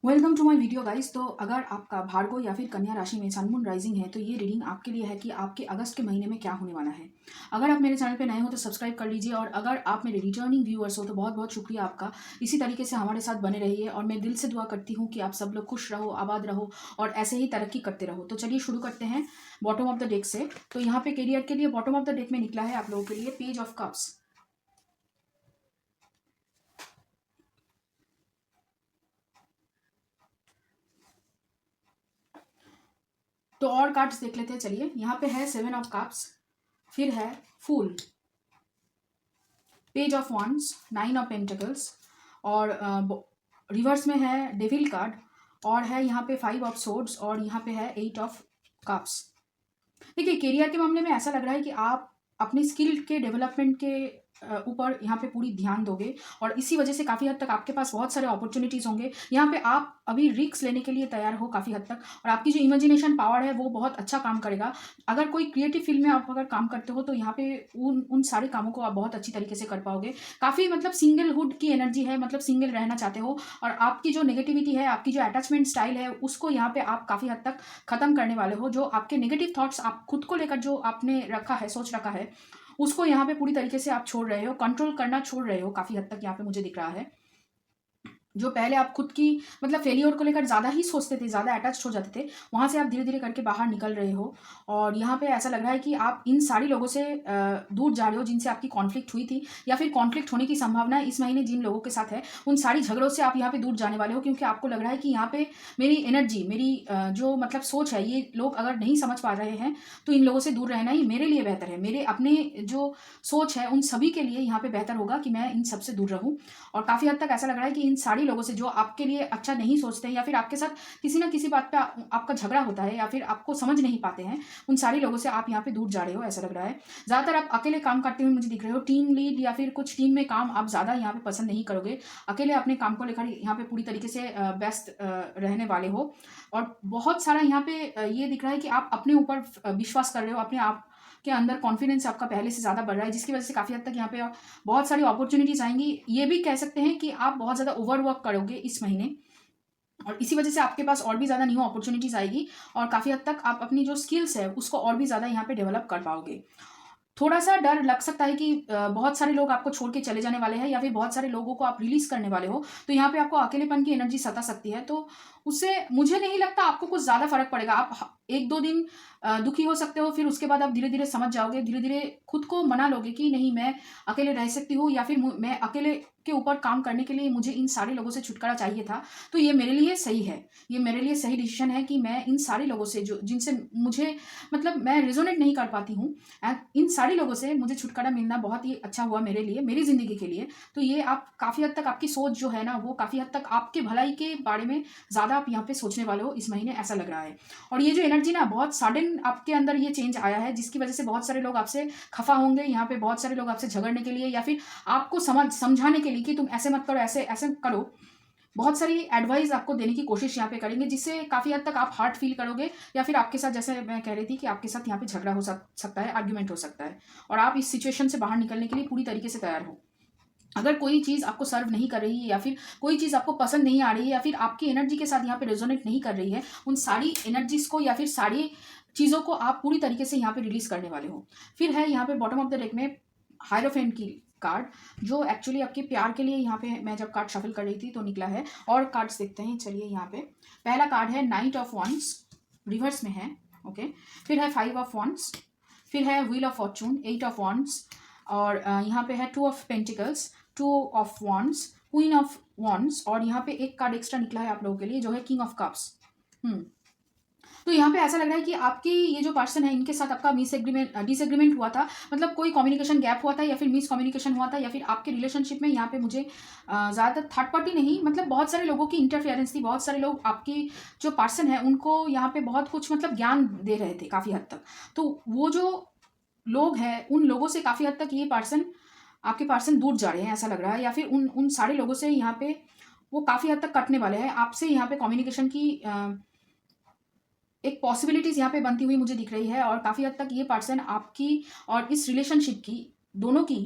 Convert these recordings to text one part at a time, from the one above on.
Welcome to my video guys. तो अगर आपका भार्गव या फिर कन्या राशि में सन मून राइजिंग है तो ये रीडिंग आपके लिए है कि आपके अगस्त के महीने में क्या होने वाला है। अगर आप मेरे चैनल पे नए हो तो सब्सक्राइब कर लीजिए, और अगर आप मेरे रिटर्निंग व्यूअर्स हो तो बहुत बहुत शुक्रिया आपका। इसी तरीके से हमारे साथ बने रहिए और मैं दिल से दुआ करती हूँ कि आप सब लोग खुश रहो, आबाद रहो और ऐसे ही तरक्की करते रहो। तो चलिए शुरू करते हैं बॉटम ऑफ द डेक से। तो यहाँ पे करियर के लिए बॉटम ऑफ द डेक में निकला है आप लोगों के लिए पेज ऑफ कप्स। तो और कार्ड्स देख लेते हैं। चलिए, यहाँ पे है सेवन ऑफ कप्स, फिर है fool, page of wands, nine of pentacles, और रिवर्स में है डेविल कार्ड, और है यहाँ पे फाइव ऑफ सोर्ड्स, और यहाँ पे है एट ऑफ कप्स। देखिए, करियर के मामले में ऐसा लग रहा है कि आप अपनी स्किल के डेवलपमेंट के ऊपर यहाँ पे पूरी ध्यान दोगे, और इसी वजह से काफ़ी हद तक आपके पास बहुत सारे अपॉर्चुनिटीज़ होंगे। यहाँ पे आप अभी रिस्क लेने के लिए तैयार हो काफ़ी हद तक, और आपकी जो इमेजिनेशन पावर है वो बहुत अच्छा काम करेगा। अगर कोई क्रिएटिव फील्ड में आप अगर काम करते हो तो यहाँ पे उन सारे कामों को आप बहुत अच्छी तरीके से कर पाओगे। काफ़ी मतलब सिंगलहुड की एनर्जी है, मतलब सिंगल रहना चाहते हो, और आपकी जो नेगेटिविटी है, आपकी जो अटैचमेंट स्टाइल है, उसको यहाँ पे आप काफ़ी हद तक खत्म करने वाले हो। जो आपके नेगेटिव थॉट्स आप खुद को लेकर जो आपने रखा है, सोच रखा है, उसको यहाँ पे पूरी तरीके से आप छोड़ रहे हो, कंट्रोल करना छोड़ रहे हो काफ़ी हद तक। यहाँ पे मुझे दिख रहा है जो पहले आप खुद की मतलब फेलियर को लेकर ज़्यादा ही सोचते थे, ज़्यादा अटैच्ड हो जाते थे, वहाँ से आप धीरे धीरे करके बाहर निकल रहे हो। और यहाँ पे ऐसा लग रहा है कि आप इन सारी लोगों से दूर जा रहे हो जिनसे आपकी कॉन्फ्लिक्ट हुई थी, या फिर कॉन्फ्लिक्ट होने की संभावना इस महीने जिन लोगों के साथ है, उन सारी झगड़ों से आप यहाँ पे दूर जाने वाले हो। क्योंकि आपको लग रहा है कि यहाँ पे मेरी एनर्जी, मेरी जो मतलब सोच है, ये लोग अगर नहीं समझ पा रहे हैं तो इन लोगों से दूर रहना ही मेरे लिए बेहतर है। मेरे अपने जो सोच है उन सभी के लिए यहाँ पे बेहतर होगा कि मैं इन सबसे दूर रहूँ। और काफ़ी हद तक ऐसा लग रहा है कि इन सारी लोगों से जो आपके लिए अच्छा नहीं सोचते हैं, या फिर आपके साथ किसी ना किसी बात पे आपका झगड़ा होता है, या फिर आपको समझ नहीं पाते हैं, उन सारी लोगों से आप यहाँ पे दूर जा रहे हो ऐसा लग रहा है। ज़्यादातर आप अकेले काम करते हुए मुझे दिख रहे हो। टीम लीड या फिर कुछ टीम में काम आप ज़्यादा यहाँ पे पसंद नहीं करोगे। अकेले अपने काम को लेकर यहाँ पे पूरी तरीके से व्यस्त रहने वाले हो। और बहुत सारा यहाँ पे ये दिख रहा है कि आप अपने ऊपर विश्वास कर रहे हो, अपने आप के अंदर कॉन्फिडेंस आपका पहले से ज़्यादा बढ़ रहा है, जिसकी वजह से काफ़ी हद तक यहाँ पे बहुत सारी अपॉर्चुनिटीज आएंगी। ये भी कह सकते हैं कि आप बहुत ज़्यादा ओवरवर्क करोगे इस महीने, और इसी वजह से आपके पास और भी ज़्यादा न्यू अपॉर्चुनिटीज आएगी, और काफ़ी हद तक आप अपनी जो स्किल्स है उसको और भी ज़्यादा यहाँ पे डेवलप कर पाओगे। थोड़ा सा डर लग सकता है कि बहुत सारे लोग आपको छोड़ के चले जाने वाले हैं, या फिर बहुत सारे लोगों को आप रिलीज करने वाले हो, तो यहाँ पे आपको अकेलेपन की एनर्जी सता सकती है। तो उससे मुझे नहीं लगता आपको कुछ ज़्यादा फर्क पड़ेगा। आप एक दो दिन दुखी हो सकते हो, फिर उसके बाद आप धीरे धीरे समझ जाओगे, धीरे धीरे खुद को मना लोगे कि नहीं, मैं अकेले रह सकती हूँ, या फिर मैं अकेले के ऊपर काम करने के लिए मुझे इन सारे लोगों से छुटकारा चाहिए था, तो ये मेरे लिए सही है, ये मेरे लिए सही डिसीजन है कि मैं इन सारे लोगों से जो जिनसे मुझे मतलब मैं रिजोनेट नहीं कर पाती हूँ, इन सारे लोगों से मुझे छुटकारा मिलना बहुत ही अच्छा हुआ मेरे लिए, मेरी ज़िंदगी के लिए। तो ये आप काफ़ी हद तक आपकी सोच जो है ना, वो काफ़ी हद तक आपके भलाई के बारे में ज़्यादा आप यहाँ पे सोचने वाले हो इस महीने, ऐसा लग रहा है। और ये जो एनर्जी ना, बहुत सडन आपके अंदर ये चेंज आया है, जिसकी वजह से बहुत सारे लोग आपसे खफा होंगे, यहाँ पे बहुत सारे लोग आपसे झगड़ने के लिए, या फिर आपको समझाने के लिए कि तुम ऐसे मत करो, ऐसे ऐसे करो, बहुत सारी एडवाइस आपको देने की कोशिश यहाँ पे करेंगे, जिससे काफ़ी हद तक आप हार्ट फील करोगे, या फिर आपके साथ, जैसे मैं कह रही थी कि आपके साथ यहाँ पे झगड़ा हो सकता है, आर्ग्यूमेंट हो सकता है, और आप इस सिचुएशन से बाहर निकलने के लिए पूरी तरीके से तैयार हो। अगर कोई चीज़ आपको सर्व नहीं कर रही है, या फिर कोई चीज़ आपको पसंद नहीं आ रही है, या फिर आपकी एनर्जी के साथ यहाँ पे रेजोनेट नहीं कर रही है, उन सारी एनर्जीज को या फिर सारी चीज़ों को आप पूरी तरीके से यहाँ पे रिलीज करने वाले हो। फिर है यहाँ पे बॉटम ऑफ द डेक में हायरोफेंट की कार्ड, जो एक्चुअली आपके प्यार के लिए यहाँ पे मैं जब कार्ड शफल कर रही थी तो निकला है। और कार्ड्स देखते हैं। चलिए, यहाँ पे पहला कार्ड है नाइट ऑफ wands, रिवर्स में है, ओके। फिर है फाइव ऑफ wands, फिर है wheel of fortune, eight of wands, और यहाँ पे है two of pentacles, two of wands, queen of wands, और यहाँ पे एक कार्ड एक्स्ट्रा निकला है आप लोगों के लिए, जो है किंग ऑफ कप्स। तो यहाँ पे ऐसा लग रहा है कि आपकी ये जो पर्सन है, इनके साथ आपका डिसएग्रीमेंट हुआ था, मतलब कोई कम्युनिकेशन गैप हुआ था, या फिर मिस कम्युनिकेशन हुआ था, या फिर आपके रिलेशनशिप में यहाँ पे मुझे ज़्यादातर थर्ड पार्टी नहीं, मतलब बहुत सारे लोगों की इंटरफेरेंस थी। बहुत सारे लोग आपकी जो पर्सन है उनको यहाँ पे बहुत कुछ मतलब ज्ञान दे रहे थे काफ़ी हद तक। तो वो जो लोग हैं, उन लोगों से काफ़ी हद तक ये पर्सन, आपके पर्सन दूर जा रहे हैं ऐसा लग रहा है, या फिर उन उन सारे लोगों से यहाँ पे वो काफ़ी हद तक कटने वाले हैं। आपसे यहाँ पे कम्युनिकेशन की एक पॉसिबिलिटीज़ यहाँ पे बनती हुई मुझे दिख रही है, और काफ़ी हद तक ये पर्सन आपकी और इस रिलेशनशिप की दोनों की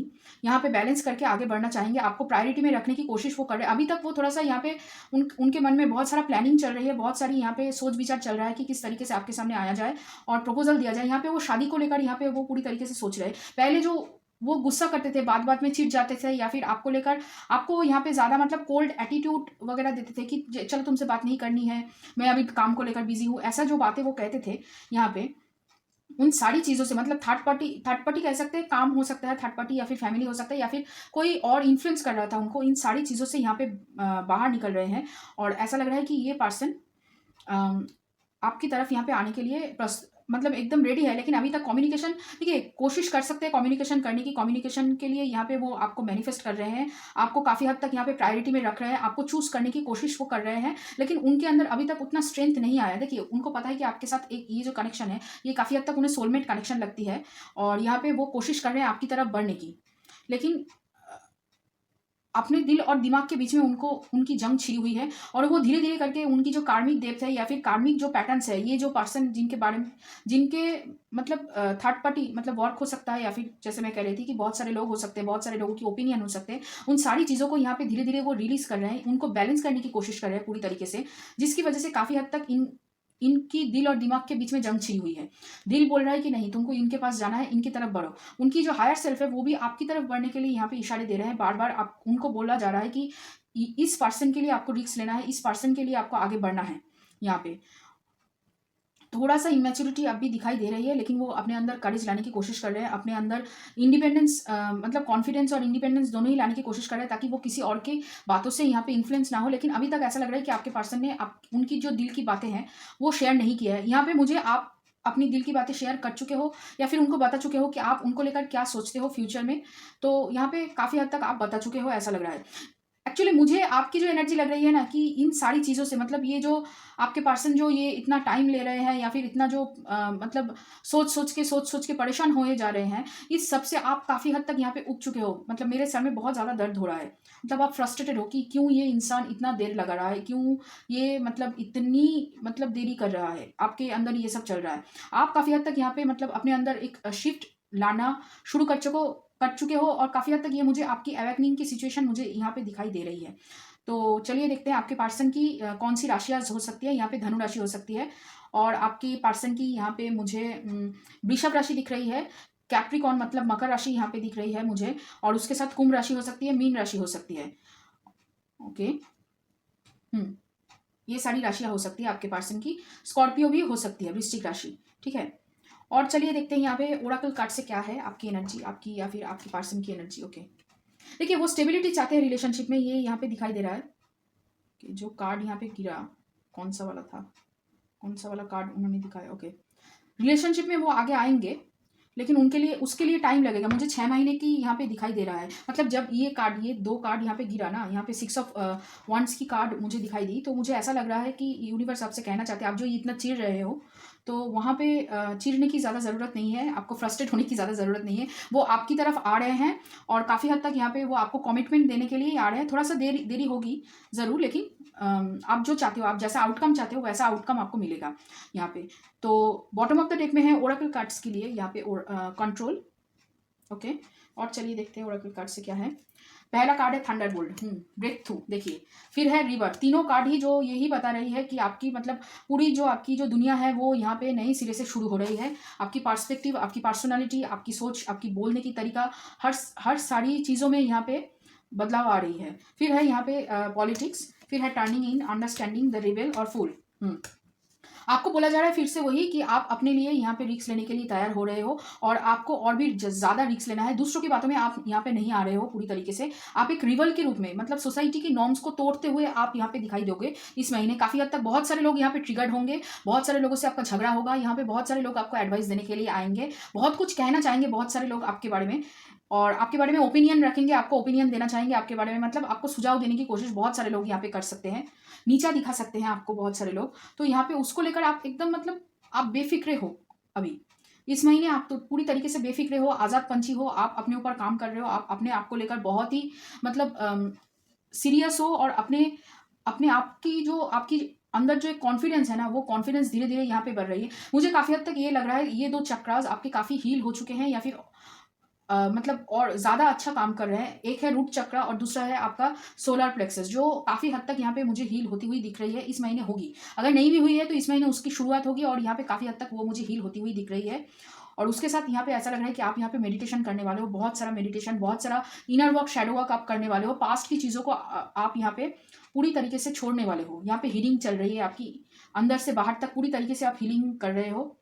यहाँ पे बैलेंस करके आगे बढ़ना चाहेंगे, आपको प्रायोरिटी में रखने की कोशिश वो कर रहे हैं। अभी तक वो थोड़ा सा यहाँ पे उनके मन में बहुत सारा प्लानिंग चल रही है, बहुत सारी यहाँ पे सोच विचार चल रहा है कि किस तरीके से आपके सामने आया जाए और प्रपोजल दिया जाए। यहाँ पे वो शादी को लेकर यहाँ पे वो पूरी तरीके से सोच रहे हैं। पहले जो वो गुस्सा करते थे, बात बात में चिढ़ जाते थे, या फिर आपको लेकर आपको यहाँ पे ज़्यादा मतलब कोल्ड एटीट्यूड वगैरह देते थे कि चलो तुमसे बात नहीं करनी है, मैं अभी काम को लेकर बिजी हूँ, ऐसा जो बातें वो कहते थे यहाँ पे, उन सारी चीज़ों से मतलब थर्ड पार्टी कह सकते हैं, काम हो सकता है थर्ड पार्टी, या फिर फैमिली हो सकता है, या फिर कोई और इन्फ्लुएंस कर रहा था उनको, इन सारी चीज़ों से यहाँ पे बाहर निकल रहे हैं। और ऐसा लग रहा है कि ये पर्सन आपकी तरफ यहाँ पे आने के लिए मतलब एकदम रेडी है। लेकिन अभी तक कम्युनिकेशन, देखिए कोशिश कर सकते हैं कम्युनिकेशन करने की, कम्युनिकेशन के लिए यहाँ पे वो आपको मैनिफेस्ट कर रहे हैं, आपको काफ़ी हद तक यहाँ पे प्रायोरिटी में रख रहे हैं, आपको चूज करने की कोशिश वो कर रहे हैं। लेकिन उनके अंदर अभी तक उतना स्ट्रेंथ नहीं आया। देखिए उनको पता है कि आपके साथ एक ये जो कनेक्शन है ये काफ़ी हद तक उन्हें सोलमेट कनेक्शन लगती है, और यहाँ पे वो कोशिश कर रहे हैं आपकी तरफ बढ़ने की। लेकिन अपने दिल और दिमाग के बीच में उनको उनकी जंग छिड़ी हुई है, और वो धीरे धीरे करके उनकी जो कार्मिक डेप्थ है या फिर कार्मिक जो पैटर्न्स है, ये जो पर्सन जिनके बारे में जिनके मतलब थर्ड पार्टी मतलब वर्क हो सकता है, या फिर जैसे मैं कह रही थी कि बहुत सारे लोग हो सकते हैं, बहुत सारे लोगों की ओपिनियन हो सकते हैं, उन सारी चीज़ों को यहाँ पे धीरे धीरे वो रिलीज कर रहे हैं, उनको बैलेंस करने की कोशिश कर रहे हैं पूरी तरीके से, जिसकी वजह से काफ़ी हद तक इनकी दिल और दिमाग के बीच में जंग छिड़ी हुई है। दिल बोल रहा है कि नहीं तुमको इनके पास जाना है, इनकी तरफ बढ़ो। उनकी जो हायर सेल्फ है वो भी आपकी तरफ बढ़ने के लिए यहाँ पे इशारे दे रहे हैं। बार बार आप उनको बोला जा रहा है कि इस पर्सन के लिए आपको रिस्क लेना है, इस पर्सन के लिए आपको आगे बढ़ना है। यहाँ पे थोड़ा सा इमेच्योरिटी अब भी दिखाई दे रही है, लेकिन वो अपने अंदर करेज लाने की कोशिश कर रहे हैं, अपने अंदर इंडिपेंडेंस मतलब कॉन्फिडेंस और इंडिपेंडेंस दोनों ही लाने की कोशिश कर रहे हैं, ताकि वो किसी और के बातों से यहाँ पे इन्फ्लुएंस ना हो। लेकिन अभी तक ऐसा लग रहा है कि आपके पर्सन ने उनकी जो दिल की बातें हैं वो शेयर नहीं किया है। यहाँ पे मुझे आप अपनी दिल की बातें शेयर कर चुके हो, या फिर उनको बता चुके हो कि आप उनको लेकर क्या सोचते हो फ्यूचर में, तो यहाँ पे काफ़ी हद तक आप बता चुके हो ऐसा लग रहा है। एक्चुअली मुझे आपकी जो एनर्जी लग रही है ना, कि इन सारी चीज़ों से मतलब ये जो आपके पर्सन जो ये इतना टाइम ले रहे हैं, या फिर इतना जो मतलब सोच सोच के परेशान होए जा रहे हैं, इस सब से आप काफ़ी हद तक यहाँ पे उब चुके हो। मतलब मेरे सर में बहुत ज़्यादा दर्द हो रहा है, मतलब आप फ्रस्ट्रेटेड हो कि क्यों ये इंसान इतना देर लगा रहा है, क्यों ये मतलब इतनी मतलब देरी कर रहा है, आपके अंदर ये सब चल रहा है। आप काफ़ी हद तक यहाँ पे मतलब अपने अंदर एक शिफ्ट लाना शुरू कर चुके हो, और काफ़ी हद तक ये मुझे आपकी अवेकनिंग की सिचुएशन मुझे यहाँ पे दिखाई दे रही है। तो चलिए देखते हैं आपके पर्सन की कौन सी राशियाँ हो सकती है। यहाँ पे धनु राशि हो सकती है, और आपकी पर्सन की यहाँ पे मुझे वृषभ राशि दिख रही है, कैप्रिकॉन मतलब मकर राशि यहाँ पे दिख रही है मुझे, और उसके साथ कुंभ राशि हो सकती है, मीन राशि हो सकती है। ओके, ये सारी राशियाँ हो सकती है आपके पर्सन की। स्कॉर्पियो भी हो सकती है, वृश्चिक राशि, ठीक है। और चलिए देखते हैं यहाँ पे ओरेकल कार्ड से क्या है आपकी एनर्जी, आपकी या फिर आपकी पर्सन की एनर्जी। ओके, देखिए वो स्टेबिलिटी चाहते हैं रिलेशनशिप में, ये यहाँ पे दिखाई दे रहा है कि जो कार्ड यहाँ पे गिरा कौन सा वाला था, कौन सा वाला कार्ड उन्होंने दिखाया। ओके, रिलेशनशिप में वो आगे आएंगे, लेकिन उसके लिए टाइम लगेगा। मुझे 6 महीने की यहाँ पे दिखाई दे रहा है। मतलब जब ये 2 कार्ड यहाँ पे गिरा ना, यहाँ पे 6 ऑफ वंस की कार्ड मुझे दिखाई दी, तो मुझे ऐसा लग रहा है कि यूनिवर्स आपसे कहना चाहते हैं, आप जो इतना चिढ़ रहे हो, तो वहाँ पे चिढ़ने की ज़्यादा ज़रूरत नहीं है, आपको फ्रस्ट्रेट होने की ज़्यादा ज़रूरत नहीं है। वो आपकी तरफ आ रहे हैं, और काफ़ी हद तक यहाँ पे वो आपको कमिटमेंट देने के लिए आ रहे हैं। थोड़ा सा देरी होगी ज़रूर, लेकिन आप जो चाहते हो, आप जैसा आउटकम चाहते हो वैसा आउटकम आपको मिलेगा यहाँ पे। तो बॉटम ऑफ द डेक में है ओरेकल कार्ड्स के लिए यहाँ पे कंट्रोल। ओके, और चलिए देखते हैं ओरेकल कार्ड से क्या है। पहला कार्ड है थंडरबोल्ट, ब्रेक थ्रू। देखिए फिर है रिवर। तीनों कार्ड ही जो यही बता रही है कि आपकी मतलब पूरी जो आपकी जो दुनिया है वो यहाँ पे नई सिरे से शुरू हो रही है। आपकी पर्सपेक्टिव, आपकी पर्सनालिटी, आपकी सोच, आपकी बोलने की तरीका, हर सारी चीज़ों में यहाँ पे बदलाव आ रही है। फिर है यहाँ पे पॉलिटिक्स, फिर है turning in, understanding, the rebel और फूल। आपको बोला जा रहा है फिर से वही कि आप अपने लिए यहाँ पे रिस्क लेने के लिए तैयार हो रहे हो, और आपको और भी ज़्यादा रिस्क लेना है। दूसरों की बातों में आप यहाँ पे नहीं आ रहे हो पूरी तरीके से। आप एक रिबल के रूप में मतलब सोसाइटी की नॉर्म्स को तोड़ते हुए आप यहाँ पे दिखाई दोगे इस महीने। काफ़ी हद तक बहुत सारे लोग यहाँ पे ट्रिगर्ड होंगे, बहुत सारे लोगों से आपका झगड़ा होगा। यहाँ पे बहुत सारे लोग आपको एडवाइस देने के लिए आएंगे, बहुत कुछ कहना चाहेंगे बहुत सारे लोग आपके बारे में, और आपके बारे में ओपिनियन रखेंगे, आपको ओपिनियन देना चाहेंगे आपके बारे में, मतलब आपको सुझाव देने की कोशिश बहुत सारे लोग यहाँ पे कर सकते हैं, नीचा दिखा सकते हैं आपको बहुत सारे लोग। तो यहाँ पे उसको लेकर आप एकदम मतलब आप बेफिक्रे हो। अभी इस महीने आप तो पूरी तरीके से बेफिक्रे हो, आज़ाद पंछी हो, आप अपने ऊपर काम कर रहे हो, आप अपने आप को लेकर बहुत ही मतलब सीरियस हो, और अपने आप की जो आपकी अंदर जो एक कॉन्फिडेंस है ना, वो कॉन्फिडेंस धीरे धीरे यहाँ पे बढ़ रही है। मुझे काफ़ी हद तक ये लग रहा है ये 2 चक्रास आपके काफ़ी हील हो चुके हैं, या फिर मतलब और ज़्यादा अच्छा काम कर रहे हैं। एक है रूट चक्र और दूसरा है आपका सोलर प्लेक्सस, जो काफ़ी हद तक यहाँ पे मुझे हील होती हुई दिख रही है। इस महीने होगी, अगर नहीं भी हुई है तो इस महीने उसकी शुरुआत होगी और यहाँ पे काफ़ी हद तक वो मुझे हील होती हुई दिख रही है। और उसके साथ यहाँ पे ऐसा लग रहा है कि आप यहाँ पे मेडिटेशन करने वाले हो, बहुत सारा मेडिटेशन, बहुत सारा इनर वर्क, शैडो वर्क आप करने वाले हो। पास्ट की चीज़ों को आप यहाँ पे पूरी तरीके से छोड़ने वाले हो। यहाँ पे हीलिंग चल रही है आपकी, अंदर से बाहर तक पूरी तरीके से आप हीलिंग कर रहे हो।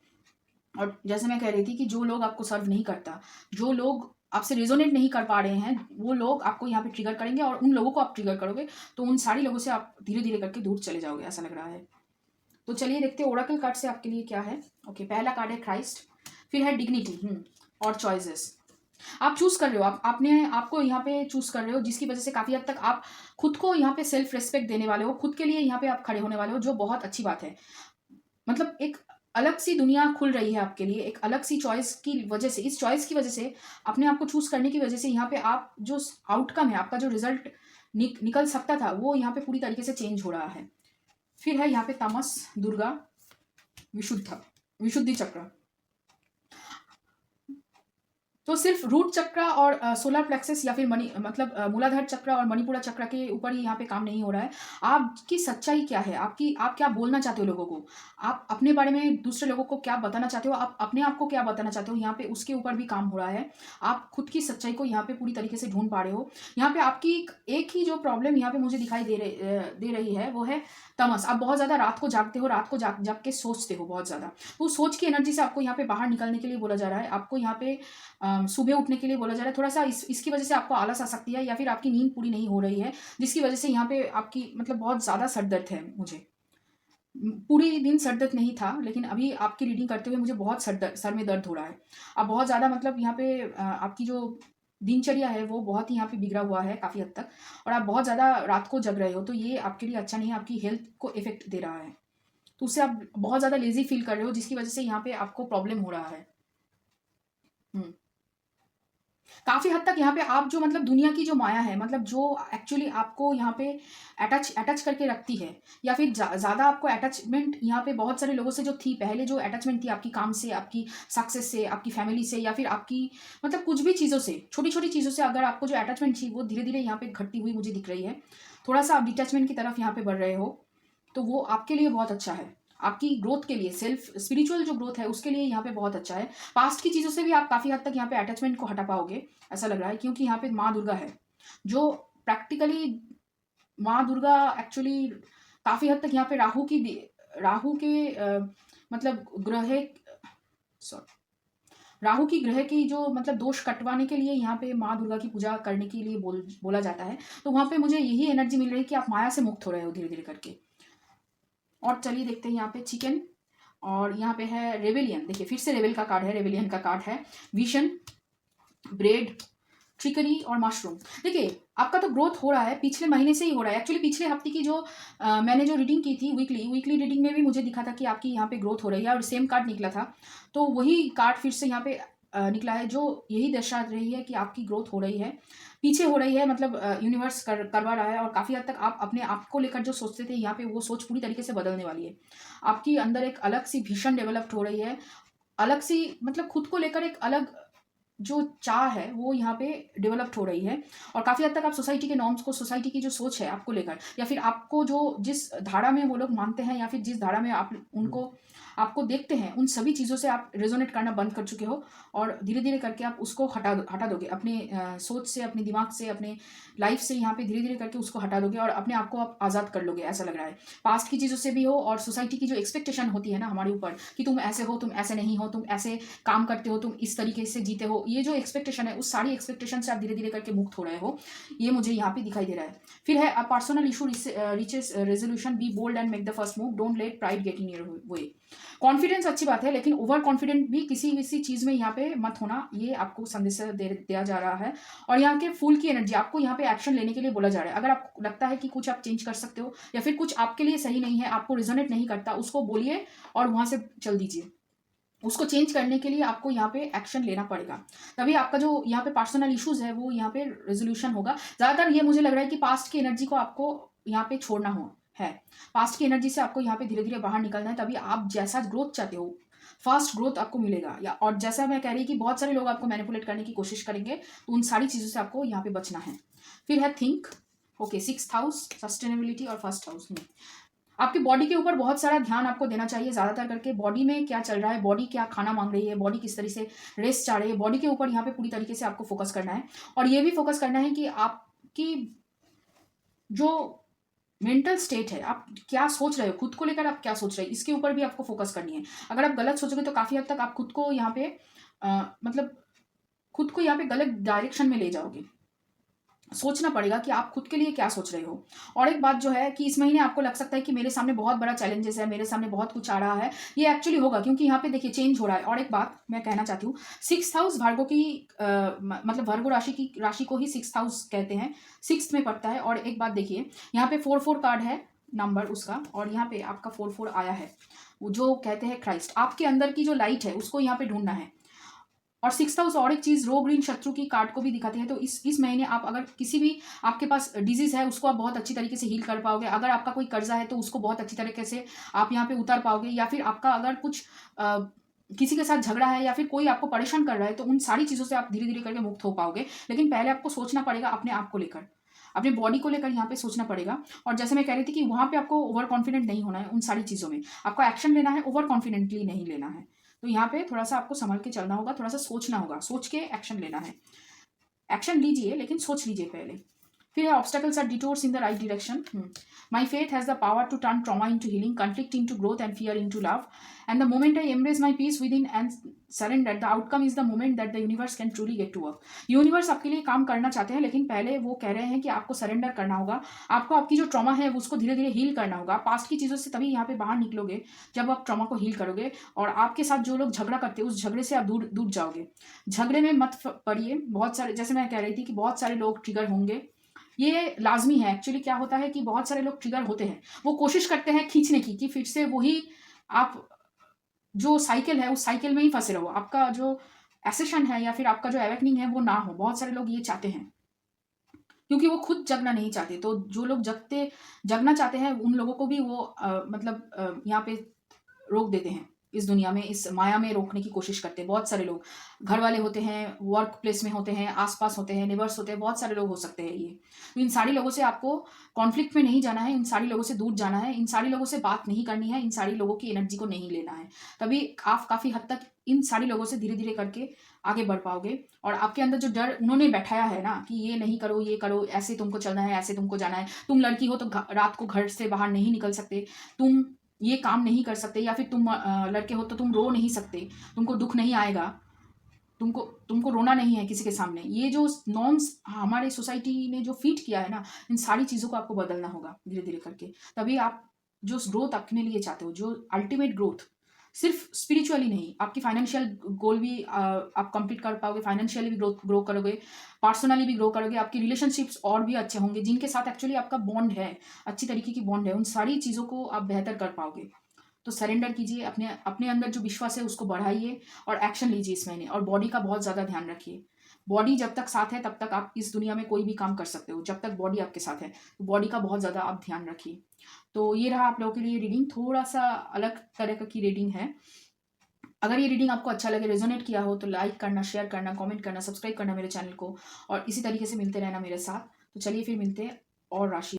और जैसे मैं कह रही थी कि जो लोग आपको सर्व नहीं करता, जो लोग आपसे रेजोनेट नहीं कर पा रहे हैं, वो लोग आपको यहाँ पे ट्रिगर करेंगे और उन लोगों को आप ट्रिगर करोगे तो उन सारी लोगों से आप धीरे धीरे करके दूर चले जाओगे, ऐसा लग रहा है। तो चलिए देखते हैं ओरेकल कार्ड से आपके लिए क्या है। ओके, पहला कार्ड है क्राइस्ट, फिर है डिग्निटी और चॉइसेस। आप चूज कर रहे हो, आपको यहाँ पे चूज कर रहे हो, जिसकी वजह से काफी हद तक आप खुद को यहाँ पे सेल्फ रेस्पेक्ट देने वाले हो, खुद के लिए यहाँ पे आप खड़े होने वाले हो, जो बहुत अच्छी बात है। मतलब एक अलग सी दुनिया खुल रही है आपके लिए, एक अलग सी चॉइस की वजह से, इस चॉइस की वजह से, अपने आप को चूज करने की वजह से यहाँ पे आप जो आउटकम है, आपका जो रिजल्ट निकल सकता था, वो यहाँ पे पूरी तरीके से चेंज हो रहा है। फिर है यहाँ पे तमस, दुर्गा, विशुद्धि चक्र। तो सिर्फ रूट चक्र और सोलर प्लेक्सस या फिर मूलाधार चक्र और मणिपुरा चक्र के ऊपर ही यहाँ पे काम नहीं हो रहा है। आपकी सच्चाई क्या है, आप क्या बोलना चाहते हो लोगों को, आप अपने बारे में दूसरे लोगों को क्या बताना चाहते हो, आप अपने आप को क्या बताना चाहते हो, यहाँ पे उसके ऊपर भी काम हो रहा है। आप खुद की सच्चाई को यहाँ पे पूरी तरीके से ढूंढ पा रहे हो। यहाँ पे आपकी एक ही जो प्रॉब्लम यहाँ पे मुझे दिखाई दे रही है वो है तमस। आप बहुत ज्यादा रात को जागते हो, रात को जाग के सोचते हो बहुत ज्यादा। वो सोच की एनर्जी से आपको यहाँ पे बाहर निकलने के लिए बोला जा रहा है। आपको यहाँ पे सुबह उठने के लिए बोला जा रहा है। थोड़ा सा इसकी वजह से आपको आलस आ सकती है, या फिर आपकी नींद पूरी नहीं हो रही है, जिसकी वजह से यहाँ पे आपकी मतलब बहुत ज़्यादा सर दर्द है। मुझे पूरी दिन सर दर्द नहीं था, लेकिन अभी आपकी रीडिंग करते हुए मुझे बहुत सर में दर्द हो रहा है। आप बहुत ज़्यादा मतलब यहाँ पे आपकी जो दिनचर्या है वो बहुत ही यहाँ पे बिगड़ा हुआ है काफ़ी हद तक, और आप बहुत ज़्यादा रात को जग रहे हो, तो ये आपके लिए अच्छा नहीं है, आपकी हेल्थ को इफेक्ट दे रहा है। तो उससे आप बहुत ज़्यादा लेजी फील कर रहे हो, जिसकी वजह से यहाँ पे आपको प्रॉब्लम हो रहा है। काफी हद तक यहाँ पे आप जो मतलब दुनिया की जो माया है, मतलब जो एक्चुअली आपको यहाँ पे अटैच करके रखती है, या फिर ज्यादा आपको अटैचमेंट यहाँ पे बहुत सारे लोगों से जो थी पहले, जो अटैचमेंट थी आपकी काम से, आपकी सक्सेस से, आपकी फैमिली से, या फिर आपकी मतलब कुछ भी चीज़ों से, छोटी छोटी चीज़ों से अगर आपको जो अटैचमेंट थी वो धीरे धीरे यहाँ पे घटती हुई मुझे दिख रही है। थोड़ा सा आप डिटैचमेंट की तरफ यहाँ पे बढ़ रहे हो, तो वो आपके लिए बहुत अच्छा है। आपकी ग्रोथ के लिए, सेल्फ स्पिरिचुअल जो ग्रोथ है उसके लिए यहाँ पे बहुत अच्छा है। पास्ट की चीज़ों से भी आप काफ़ी हद तक यहाँ पे अटैचमेंट को हटा पाओगे, ऐसा लग रहा है, क्योंकि यहाँ पे माँ दुर्गा है, जो प्रैक्टिकली माँ दुर्गा एक्चुअली काफ़ी हद तक यहाँ पे राहु के मतलब राहु की ग्रह की जो मतलब दोष कटवाने के लिए यहाँ पे माँ दुर्गा की पूजा करने के लिए बोला जाता है। तो वहाँ पे मुझे यही एनर्जी मिल रही है कि आप माया से मुक्त हो रहे हो धीरे धीरे करके। और चलिए देखते हैं यहाँ पे चिकन, और यहाँ पे है रेवेलियन। देखिए फिर से रेवेल का कार्ड है, रेवेलियन का कार्ड है, विजन, ब्रेड, ट्रिकरी और मशरूम। देखिए आपका तो ग्रोथ हो रहा है, पिछले महीने से ही हो रहा है। एक्चुअली पिछले हफ्ते की जो मैंने जो रीडिंग की थी वीकली रीडिंग में भी मुझे दिखा था कि आपकी यहाँ पे ग्रोथ हो रही है, और सेम कार्ड निकला था, तो वही कार्ड फिर से यहाँ पे निकला है, जो यही दर्शा रही है कि आपकी ग्रोथ हो रही है, पीछे हो रही है, मतलब यूनिवर्स करवा रहा है। और काफ़ी हद तक आप अपने आप को लेकर जो सोचते थे, यहाँ पे वो सोच पूरी तरीके से बदलने वाली है। आपकी अंदर एक अलग सी भीषण डेवलप्ड हो रही है, अलग सी मतलब खुद को लेकर एक अलग जो चाह है वो यहाँ पे डेवलप्ड हो रही है। और काफ़ी हद तक आप सोसाइटी के नॉर्म्स को, सोसाइटी की जो सोच है आपको लेकर, या फिर आपको जो जिस धारा में वो लोग मानते हैं, या फिर जिस धारा में आप आपको देखते हैं, उन सभी चीज़ों से आप रेजोनेट करना बंद कर चुके हो, और धीरे धीरे करके आप उसको हटा दोगे अपने सोच से, अपने दिमाग से, अपने लाइफ से, यहाँ पे धीरे धीरे करके उसको हटा दोगे और अपने आप को आप आज़ाद कर लोगे, ऐसा लग रहा है। पास्ट की चीज़ों से भी हो, और सोसाइटी की जो एक्सपेक्टेशन होती है ना हमारे ऊपर कि तुम ऐसे हो, तुम ऐसे नहीं हो, तुम ऐसे काम करते हो, तुम इस तरीके से जीते हो, ये जो एक्सपेक्टेशन है, उस सारी एक्सपेक्टेशन से आप धीरे धीरे करके मुक्त हो रहे हो, ये मुझे यहाँ पे दिखाई दे रहा है। फिर है personal issue reaches resolution, be bold and make the first move, don't let pride get in your way. Confidence अच्छी बात है, लेकिन ओवर कॉन्फिडेंट भी किसी चीज में यहाँ पे मत होना, ये आपको संदेश दिया जा रहा है। और यहाँ के फूल की एनर्जी, आपको यहाँ पे एक्शन लेने के लिए बोला जा रहा है। अगर आपको लगता है कि कुछ आप चेंज कर सकते हो, या फिर कुछ आपके लिए सही नहीं है, आपको रिजोनेट नहीं करता, उसको बोलिए और वहां से चल दीजिए। उसको चेंज करने के लिए आपको यहाँ पे एक्शन लेना पड़ेगा, तभी आपका जो यहाँ पे पर्सनल इश्यूज है वो यहाँ पे रेजोल्यूशन होगा। ज्यादातर ये मुझे लग रहा है कि पास्ट की एनर्जी को आपको यहाँ पे छोड़ना है, पास्ट की एनर्जी से आपको यहाँ पे धीरे धीरे बाहर निकलना है, तभी आप जैसा ग्रोथ चाहते हो, फास्ट ग्रोथ आपको मिलेगा। या और जैसा मैं कह रही कि बहुत सारे लोग आपको मैनिपुलेट करने की कोशिश करेंगे, तो उन सारी चीज़ों से आपको यहाँ पे बचना है। फिर है think, okay, 6th house sustainability और 1st हाउस में आपकी बॉडी के ऊपर बहुत सारा ध्यान आपको देना चाहिए। ज़्यादातर करके बॉडी में क्या चल रहा है, बॉडी क्या खाना मांग रही है, बॉडी किस तरह से रेस्ट चाह रही है, बॉडी के ऊपर यहाँ पे पूरी तरीके से आपको फोकस करना है। और ये भी फोकस करना है कि आपकी जो मेंटल स्टेट है, आप क्या सोच रहे हो, खुद को लेकर आप क्या सोच रहे हो, इसके ऊपर भी आपको फोकस करनी है। अगर आप गलत सोचोगे तो काफ़ी हद तक आप खुद को यहाँ पे मतलब खुद को यहाँ पे गलत डायरेक्शन में ले जाओगे। सोचना पड़ेगा कि आप खुद के लिए क्या सोच रहे हो। और एक बात जो है कि इस महीने आपको लग सकता है कि मेरे सामने बहुत बड़ा चैलेंजेस है, मेरे सामने बहुत कुछ आ रहा है, ये एक्चुअली होगा क्योंकि यहाँ पे देखिए चेंज हो रहा है। और एक बात मैं कहना चाहती हूँ, 6th हाउस वर्गो की मतलब वर्गो राशि को ही 6th हाउस कहते हैं, 6th में पड़ता है। और एक बात देखिए, यहाँ पे 4 कार्ड है नंबर उसका, और यहाँ पे आपका 4 आया है, वो जो कहते हैं क्राइस्ट। आपके अंदर की जो लाइट है उसको यहाँ पे ढूंढना है। और 6th हाउस और एक चीज रो ग्रीन शत्रु की कार्ड को भी दिखाते हैं। तो इस महीने आप अगर किसी भी आपके पास डिजीज है उसको आप बहुत अच्छी तरीके से हील कर पाओगे। अगर आपका कोई कर्जा है तो उसको बहुत अच्छी तरीके से आप यहाँ पे उतार पाओगे। या फिर आपका अगर कुछ किसी के साथ झगड़ा है या फिर कोई आपको परेशान कर रहा है तो उन सारी चीज़ों से आप धीरे धीरे करके मुक्त हो पाओगे। लेकिन पहले आपको सोचना पड़ेगा अपने आप को लेकर, अपने बॉडी को लेकर यहाँ पे सोचना पड़ेगा। और जैसे मैं कह रही थी कि वहाँ पे आपको ओवर कॉन्फिडेंट नहीं होना है, उन सारी चीज़ों में आपको एक्शन लेना है, ओवर कॉन्फिडेंटली नहीं लेना है। तो यहाँ पे थोड़ा सा आपको संभल के चलना होगा, थोड़ा सा सोचना होगा, सोच के एक्शन लेना है। एक्शन लीजिए लेकिन सोच लीजिए पहले। फिर है obstacles are detours in the right direction. My faith has the power to turn trauma into healing, conflict into growth and fear into love, and the moment I embrace my peace within and surrender, the outcome is the moment that the universe can truly get to work. Universe आपके लिए काम करना चाहते हैं, लेकिन पहले वो कह रहे हैं कि आपको सरेंडर करना होगा। आपको आपकी जो ट्रॉमा है उसको धीरे धीरे हील करना होगा। पास्ट की चीज़ों से तभी यहाँ पे बाहर निकलोगे जब आप ट्रॉमा को हील करोगे। और आपके साथ जो लोग झगड़ा करते हैं उस झगड़े से आप दूर दूर जाओगे। झगड़े में मत पड़िए। बहुत सारे, जैसे मैं कह रही थी कि बहुत सारे लोग ट्रिगर होंगे, ये लाजमी है। एक्चुअली क्या होता है कि बहुत सारे लोग ट्रिगर होते हैं, वो कोशिश करते हैं खींचने की कि फिर से वही आप जो साइकिल है उस साइकिल में ही फंसे रहो, आपका जो एसेशन है या फिर आपका जो एवेकनिंग है वो ना हो। बहुत सारे लोग ये चाहते हैं क्योंकि वो खुद जगना नहीं चाहते। तो जो लोग जगना चाहते हैं उन लोगों को भी वो यहाँ पे रोक देते हैं, इस दुनिया में, इस माया में रोकने की कोशिश करते हैं। बहुत सारे लोग घर वाले होते हैं, वर्क प्लेस में होते हैं, आसपास होते हैं, नेबर्स होते हैं, बहुत सारे लोग हो सकते हैं ये। तो इन सारी लोगों से आपको कॉन्फ्लिक्ट में नहीं जाना है, इन सारी लोगों से दूर जाना है, इन सारी लोगों से बात नहीं करनी है, इन सारी लोगों की एनर्जी को नहीं लेना है। तभी आप काफ़ी हद तक इन सारी लोगों से धीरे धीरे करके आगे बढ़ पाओगे। और आपके अंदर जो डर उन्होंने बैठाया है ना कि ये नहीं करो, ये करो, ऐसे तुमको चलना है, ऐसे तुमको जाना है, तुम लड़की हो तो रात को घर से बाहर नहीं निकल सकते, तुम ये काम नहीं कर सकते, या फिर तुम लड़के हो तो तुम रो नहीं सकते, तुमको दुख नहीं आएगा, तुमको रोना नहीं है किसी के सामने। ये जो नॉर्म्स हमारे सोसाइटी ने जो फीड किया है ना, इन सारी चीज़ों को आपको बदलना होगा धीरे धीरे करके। तभी आप जो ग्रोथ अपने लिए चाहते हो, जो अल्टीमेट ग्रोथ, सिर्फ स्पिरिचुअली नहीं, आपकी फाइनेंशियल गोल भी आप कंप्लीट कर पाओगे, फाइनेंशियली भी ग्रो करोगे, पर्सनली भी ग्रो करोगे, आपकी रिलेशनशिप्स और भी अच्छे होंगे, जिनके साथ एक्चुअली आपका बॉन्ड है, अच्छी तरीके की बॉन्ड है, उन सारी चीज़ों को आप बेहतर कर पाओगे। तो सरेंडर कीजिए, अपने अंदर जो विश्वास है उसको बढ़ाइए और एक्शन लीजिए इस महीने। और बॉडी का बहुत ज़्यादा ध्यान रखिए। बॉडी जब तक साथ है तब तक आप इस दुनिया में कोई भी काम कर सकते हो, जब तक बॉडी आपके साथ है तो बॉडी का बहुत ज़्यादा आप ध्यान रखिए। तो ये रहा आप लोगों के लिए रीडिंग, थोड़ा सा अलग तरह की रीडिंग है। अगर ये रीडिंग आपको अच्छा लगे, रेजोनेट किया हो तो लाइक करना, शेयर करना, कमेंट करना, सब्सक्राइब करना मेरे चैनल को, और इसी तरीके से मिलते रहना मेरे साथ। तो चलिए फिर मिलते हैं और राशि